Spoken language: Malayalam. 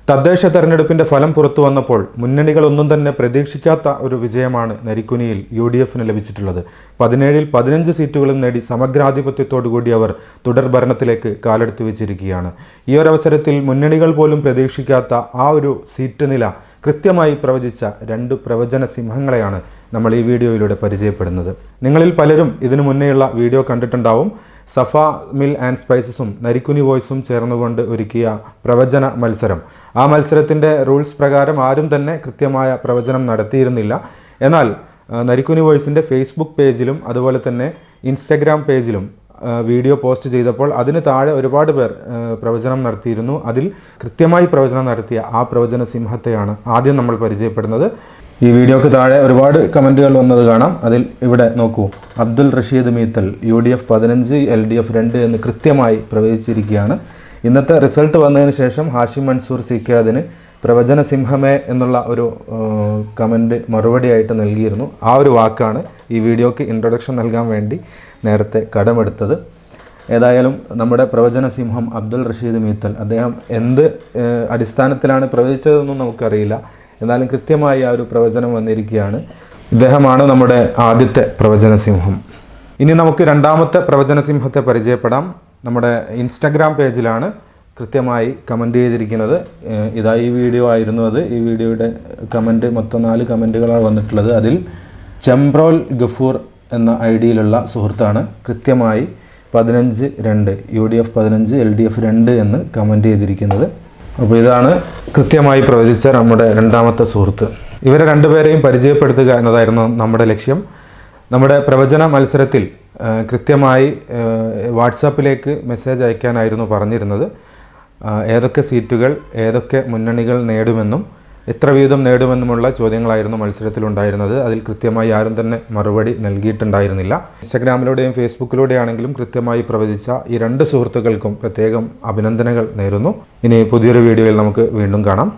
തദ്ദേശ തെരഞ്ഞെടുപ്പിന്റെ ഫലം പുറത്തു വന്നപ്പോൾ മുന്നണികളൊന്നും തന്നെ പ്രതീക്ഷിക്കാത്ത ഒരു വിജയമാണ് നരിക്കുനിയിൽ UDFന് ലഭിച്ചിട്ടുള്ളത്. 17-ൽ 15 സീറ്റുകളും നേടി സമഗ്രാധിപത്യത്തോടുകൂടി അവർ തുടർ ഭരണത്തിലേക്ക് കാലെടുത്തു വെച്ചിരിക്കുകയാണ്. ഈ ഒരു അവസരത്തിൽ മുന്നണികൾ പോലും പ്രതീക്ഷിക്കാത്ത ആ ഒരു സീറ്റ് നില കൃത്യമായി പ്രവചിച്ച 2 പ്രവചന സിംഹങ്ങളെയാണ് നമ്മൾ ഈ വീഡിയോയിലൂടെ പരിചയപ്പെടുന്നത്. നിങ്ങളിൽ പലരും ഇതിനു മുന്നേയുള്ള വീഡിയോ കണ്ടിട്ടുണ്ടാവും. സഫ മിൽ ആൻഡ് സ്പൈസസും നരിക്കുനി വോയിസും ചേർന്നുകൊണ്ട് ഒരുക്കിയ പ്രവചന മത്സരം. ആ മത്സരത്തിൻ്റെ റൂൾസ് പ്രകാരം ആരും തന്നെ കൃത്യമായ പ്രവചനം നടത്തിയിരുന്നില്ല. എന്നാൽ നരിക്കുനി വോയിസിൻ്റെ ഫേസ്ബുക്ക് പേജിലും അതുപോലെ തന്നെ ഇൻസ്റ്റഗ്രാം പേജിലും വീഡിയോ പോസ്റ്റ് ചെയ്തപ്പോൾ അതിന് താഴെ ഒരുപാട് പേർ പ്രവചനം നടത്തിയിരുന്നു. അതിൽ കൃത്യമായി പ്രവചനം നടത്തിയ ആ പ്രവചന സിംഹത്തെയാണ് ആദ്യം നമ്മൾ പരിചയപ്പെടുന്നത്. ഈ വീഡിയോക്ക് താഴെ ഒരുപാട് കമൻറ്റുകൾ വന്നത് കാണാം. അതിൽ ഇവിടെ നോക്കൂ, അബ്ദുൽ റഷീദ് മീത്തൽ UDF 15 LDF 2 എന്ന് കൃത്യമായി പ്രവചിച്ചിരിക്കുകയാണ്. ഇന്നത്തെ റിസൾട്ട് വന്നതിന് ശേഷം ഹാഷിം മൻസൂർ CK അതിന് പ്രവചന സിംഹമേ എന്നുള്ള ഒരു കമൻറ്റ് മറുപടിയായിട്ട് നൽകിയിരുന്നു. ആ ഒരു വാക്കാണ് ഈ വീഡിയോക്ക് ഇൻട്രൊഡക്ഷൻ നൽകാൻ വേണ്ടി നേരത്തെ കടമെടുത്തത്. ഏതായാലും നമ്മുടെ പ്രവചന സിംഹം അബ്ദുൽ റഷീദ് മീത്തൽ, അദ്ദേഹം എന്ത് അടിസ്ഥാനത്തിലാണ് പ്രവചിച്ചതെന്നും നമുക്കറിയില്ല. എന്നാലും കൃത്യമായി ആ ഒരു പ്രവചനം വന്നിരിക്കുകയാണ്. ഇദ്ദേഹമാണ് നമ്മുടെ ആദ്യത്തെ പ്രവചന സിംഹം. ഇനി നമുക്ക് രണ്ടാമത്തെ പ്രവചന സിംഹത്തെ പരിചയപ്പെടാം. നമ്മുടെ ഇൻസ്റ്റഗ്രാം പേജിലാണ് കൃത്യമായി കമൻറ്റ് ചെയ്തിരിക്കുന്നത്. ഇതാ ഈ വീഡിയോ ആയിരുന്നു അത്. ഈ വീഡിയോയുടെ കമൻറ്റ് മൊത്തം 4 കമൻറ്റുകളാണ് വന്നിട്ടുള്ളത്. അതിൽ ചെംബ്രോൽ ഗഫൂർ എന്ന ഐഡിയിലുള്ള സുഹൃത്താണ് കൃത്യമായി 15-2 UDF 15 LDF 2 എന്ന് കമൻറ്റ് ചെയ്തിരിക്കുന്നത്. അപ്പോൾ ഇതാണ് കൃത്യമായി പ്രവചിച്ച നമ്മുടെ രണ്ടാമത്തെ സുഹൃത്ത്. ഇവരെ രണ്ടുപേരെയും പരിചയപ്പെടുത്തുക എന്നതായിരുന്നു നമ്മുടെ ലക്ഷ്യം. നമ്മുടെ പ്രവചന മത്സരത്തിൽ കൃത്യമായി വാട്സാപ്പിലേക്ക് മെസ്സേജ് അയക്കാനായിരുന്നു പറഞ്ഞിരുന്നത്. ഏതൊക്കെ സീറ്റുകൾ ഏതൊക്കെ മുന്നണികൾ നേടുമെന്നും എത്ര വീതം നേടുമെന്നുമുള്ള ചോദ്യങ്ങളായിരുന്നു മത്സരത്തിലുണ്ടായിരുന്നത്. അതിൽ കൃത്യമായി ആരും തന്നെ മറുപടി നൽകിയിട്ടുണ്ടായിരുന്നില്ല. ഇൻസ്റ്റഗ്രാമിലൂടെയും ഫേസ്ബുക്കിലൂടെയാണെങ്കിലും കൃത്യമായി പ്രവചിച്ച ഈ 2 സുഹൃത്തുക്കൾക്കും പ്രത്യേകം അഭിനന്ദനങ്ങൾ നേരുന്നു. ഇനി പുതിയൊരു വീഡിയോയിൽ നമുക്ക് വീണ്ടും കാണാം.